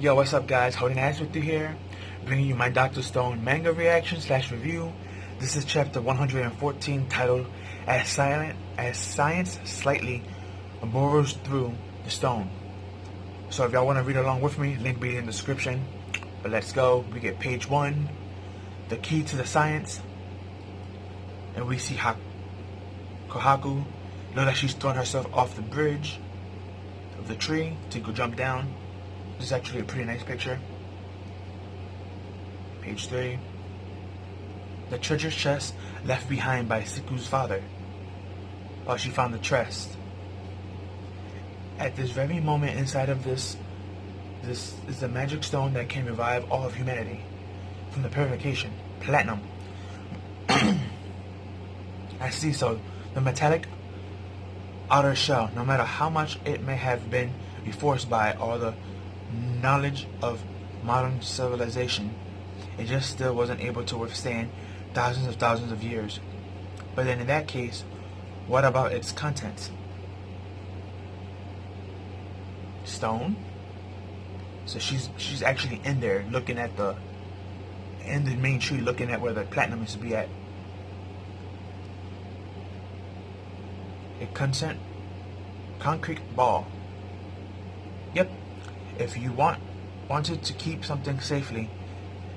Yo, what's up guys? Holding Eyes with you here, bringing you my Dr. Stone manga reaction / review. This is chapter 114 titled As Science Slightly Burrows Through the Stone. So if y'all want to read along with me, link will be in the description. But let's go. We get page 1, the key to the science, and we see Kohaku look like she's throwing herself off the bridge of the tree to go jump down. This is actually a pretty nice picture. Page 3. The treasure chest left behind by Siku's father. Oh, she found the chest. At this very moment inside of this is the magic stone that can revive all of humanity from the purification. Platinum. I see, so the metallic outer shell, no matter how much it may have been reinforced by all the knowledge of modern civilization, it just still wasn't able to withstand thousands of years. But then in that case, what about its contents? Stone? So she's actually in there looking at the main tree, looking at where the platinum used to be at. A concrete ball. Yep. If you wanted to keep something safely,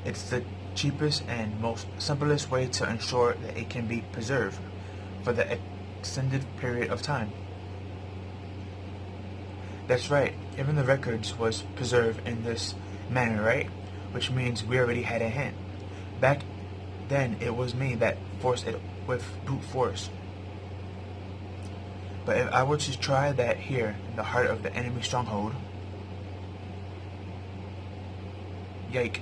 it's the cheapest and most simplest way to ensure that it can be preserved for the extended period of time. That's right, even the records was preserved in this manner, right? Which means we already had a hint. Back then, it was me that forced it with brute force. But if I were to try that here, in the heart of the enemy stronghold, yike,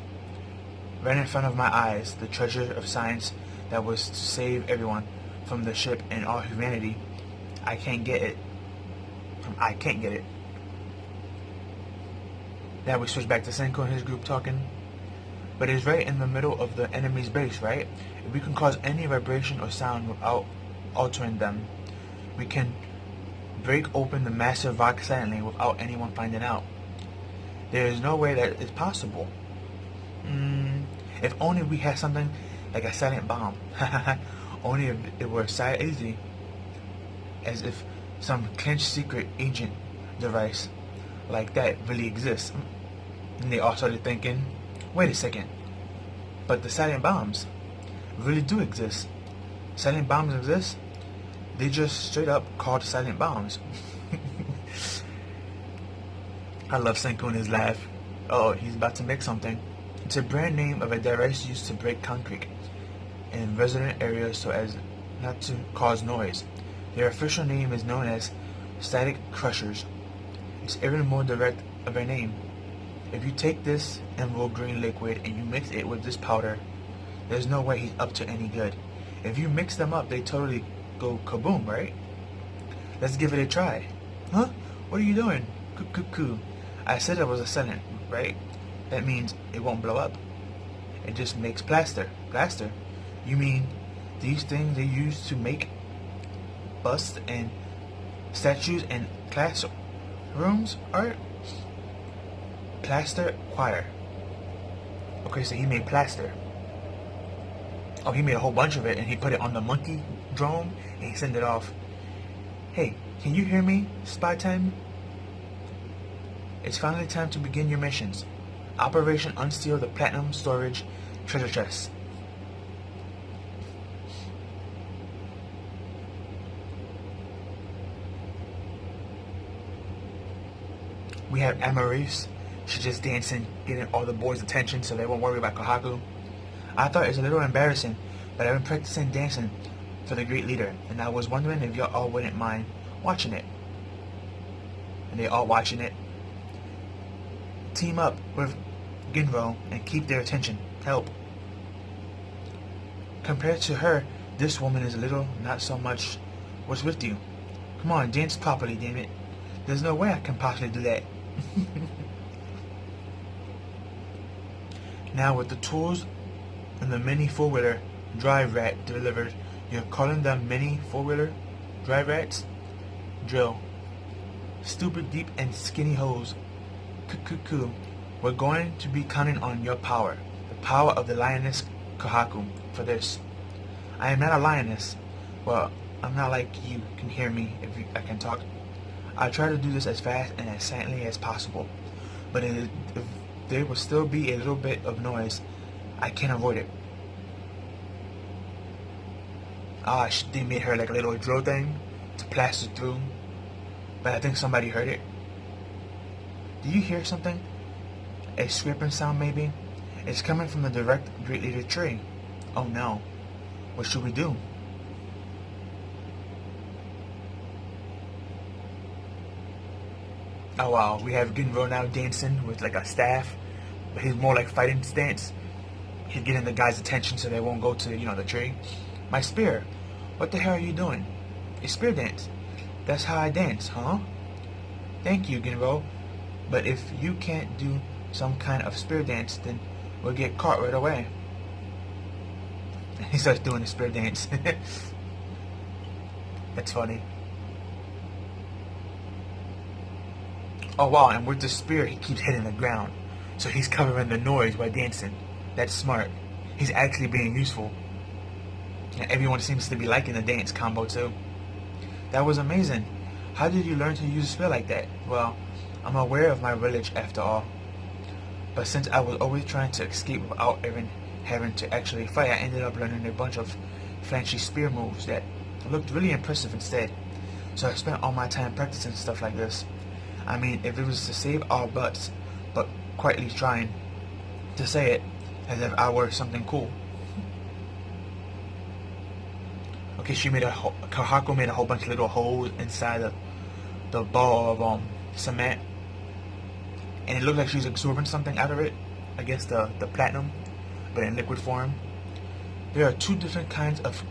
right in front of my eyes, the treasure of science that was to save everyone from the ship and all humanity, I can't get it. Now we switch back to Senko and his group talking. But it's right in the middle of the enemy's base, right? If we can cause any vibration or sound without altering them, we can break open the massive rock silently without anyone finding out. There is no way that it's possible. If only we had something like a silent bomb. Only if it were so easy. As if some clenched secret agent device like that really exists. And they all started thinking, wait a second, but the silent bombs really do exist. Silent bombs exist? They just straight up called silent bombs. I love Senko and his laugh. Oh, he's about to make something. It's a brand name of a device used to break concrete in resident areas so as not to cause noise. Their official name is known as static crushers. It's even more direct of a name. If you take this emerald green liquid and you mix it with this powder, there's no way he's up to any good. If you mix them up, they totally go kaboom, right? Let's give it a try. Huh? What are you doing? Coo. I said it was a silent, right? That means it won't blow up. It just makes plaster. Plaster? You mean these things they use to make busts and statues and classrooms art? Plaster choir. Okay, so he made plaster. Oh, he made a whole bunch of it and he put it on the monkey drone and he sent it off. Hey, can you hear me, Spy Time? It's finally time to begin your missions. Operation Unsteal the Platinum Storage Treasure Chest. We have Amaris. She's just dancing, getting all the boys' attention so they won't worry about Kohaku. I thought it's a little embarrassing, but I've been practicing dancing for the great leader, and I was wondering if y'all all wouldn't mind watching it. And they all watching it. Team up with Ginro and keep their attention. Help. Compared to her, this woman is a little, not so much. What's with you? Come on, dance properly, damn it. There's no way I can possibly do that. Now with the tools and the mini four-wheeler drive rat delivered, you're calling them mini four-wheeler drive rats? Drill. Stupid deep and skinny hoes. Cuckoo. We're going to be counting on your power, the power of the lioness Kohaku, for this. I am not a lioness. Well, I'm not like you can hear me if I can talk. I'll try to do this as fast and as silently as possible. But if there will still be a little bit of noise, I can't avoid it. They made her like a little drill thing to plaster through. But I think somebody heard it. Do you hear something? A scraping sound maybe? It's coming from the direct Great Leader tree. Oh no. What should we do? Oh wow, we have Ginro now dancing with like a staff. But he's more like fighting stance. He's getting the guy's attention so they won't go to, the tree. My spear. What the hell are you doing? A spear dance. That's how I dance, huh? Thank you, Ginro. But if you can't do some kind of spear dance, then we'll get caught right away. He starts doing a spear dance. That's funny. Oh wow, and with the spear he keeps hitting the ground. So he's covering the noise while dancing. That's smart. He's actually being useful. And everyone seems to be liking the dance combo too. That was amazing. How did you learn to use a spear like that? Well, I'm aware of my village after all. But since I was always trying to escape without even having to actually fight, I ended up learning a bunch of flashy spear moves that looked really impressive instead. So I spent all my time practicing stuff like this. I mean, if it was to save our butts, but quietly trying to say it as if I were something cool. Okay, Kohaku made a whole bunch of little holes inside the ball of cement, and it looked like she was absorbing something out of it. I guess the platinum, but in liquid form. There are 2 different kinds of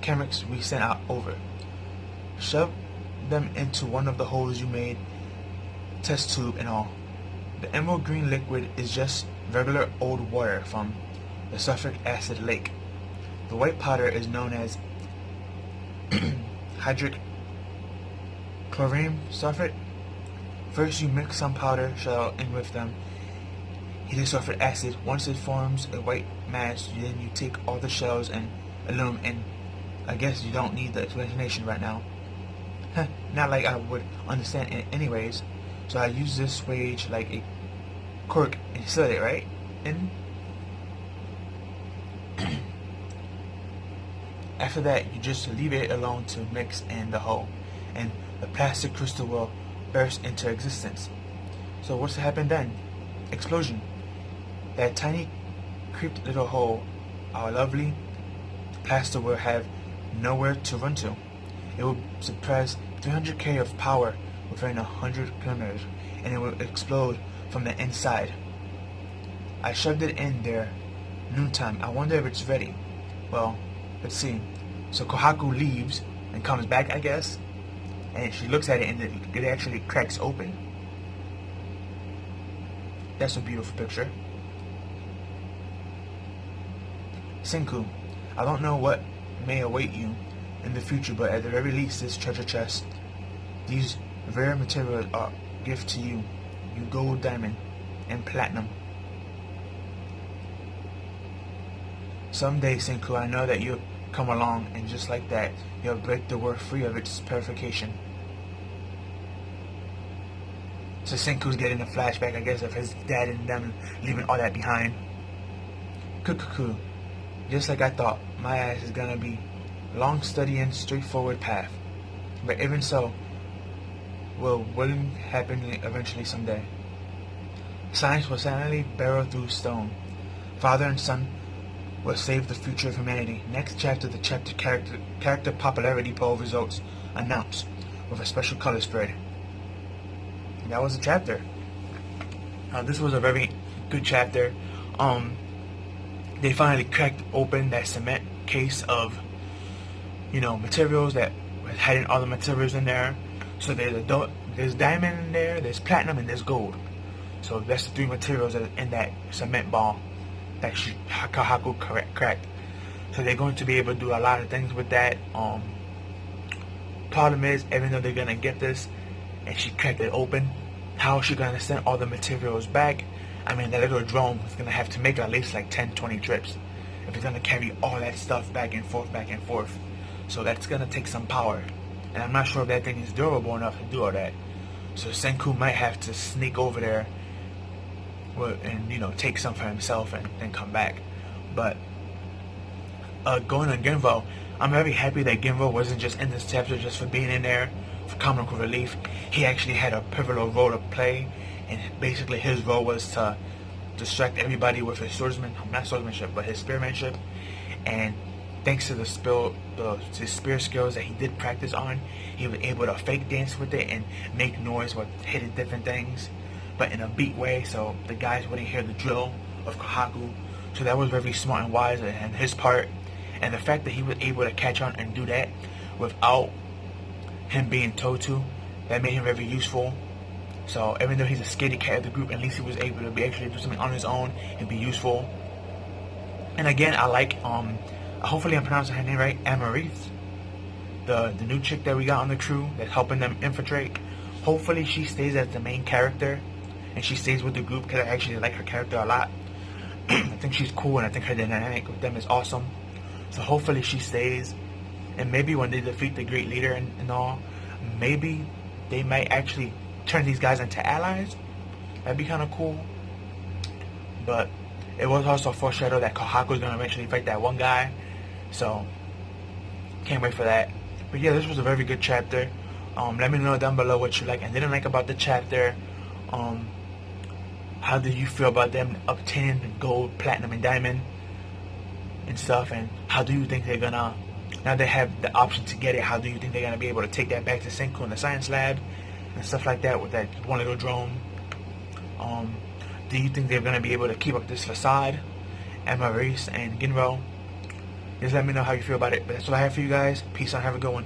chemics we sent out over. Shove them into one of the holes you made, test tube and all. The emerald green liquid is just regular old water from the sulfuric acid lake. The white powder is known as hydric chlorine sulfate. First you mix some powder shell in with them heated sulfuric acid. Once it forms a white mass, then you take all the shells and aluminum, and I guess you don't need the explanation right now. Not like I would understand it anyways. So I use this wage like a cork and set it right in. After that, you just leave it alone to mix in the hole, and the plastic crystal will burst into existence. So what's happened then? Explosion. That tiny, creeped little hole, our lovely plaster will have nowhere to run to. It will suppress 300k of power within 100 kilometers, and it will explode from the inside. I shoved it in there noontime. I wonder if it's ready. Well, let's see. So Kohaku leaves and comes back, I guess, and she looks at it and it actually cracks open. That's a beautiful picture. Senku, I don't know what may await you in the future, but at the very least, this treasure chest, these rare materials are a gift to you. You gold, diamond, and platinum. Someday, Senku, I know that you'll come along, and just like that, you'll break the world free of its purification. So Senku's getting a flashback, I guess, of his dad and them leaving all that behind. Kukuku, just like I thought, my ass is gonna be long, steady, and straightforward path. But even so, will happen eventually someday. Science will silently barrel through stone. Father and son will save the future of humanity. Next chapter, the chapter character popularity poll results announced with a special color spread. And that was the chapter. This was a very good chapter. They finally cracked open that cement case of, materials that was hiding all the materials in there. So there's diamond in there, there's platinum, and there's gold. So that's the 3 materials that are in that cement ball that Kohaku cracked. So they're going to be able to do a lot of things with that. Problem is, even though they're gonna get this, and she cracked it open, how is she gonna send all the materials back? I mean, that little drone is gonna have to make at least like 10, 20 trips if it's gonna carry all that stuff back and forth, back and forth. So that's gonna take some power, and I'm not sure if that thing is durable enough to do all that. So Senku might have to sneak over there and, you know, take some for himself and then come back. But going on Genvo, I'm very happy that Genvo wasn't just in this chapter just for being in there for comical relief. He actually had a pivotal role to play, and basically his role was to distract everybody with his not swordsmanship, but his spearmanship. And thanks to the spear skills that he did practice on, he was able to fake dance with it and make noise with hitting different things, but in a beat way, so the guys wouldn't hear the drill of Kohaku. So that was very smart and wise on his part. And the fact that he was able to catch on and do that without him being told to, that made him very useful. So even though he's a scaredy cat of the group, at least he was able to actually do something on his own and be useful. And again, I like, hopefully I'm pronouncing her name right, Amarith, the new chick that we got on the crew that's helping them infiltrate. Hopefully she stays as the main character and she stays with the group, because I actually like her character a lot. I think she's cool, and I think her dynamic with them is awesome. So hopefully she stays, and maybe when they defeat the great leader and all, maybe they might actually turn these guys into allies. That'd be kind of cool. But it was also foreshadowed that Kohaku's gonna eventually fight that one guy, so can't wait for that. But yeah, this was a very good chapter. Let me know down below what you like and didn't like about the chapter. How do you feel about them obtaining gold, platinum, and diamond and stuff? And how do you think they're gonna, now they have the option to get it, how do you think they're gonna be able to take that back to Senku in the science lab and stuff like that with that one little drone? Do you think they're gonna be able to keep up this facade? Maurice and Ginro, just let me know how you feel about it. But that's all I have for you guys. Peace out, have a good one.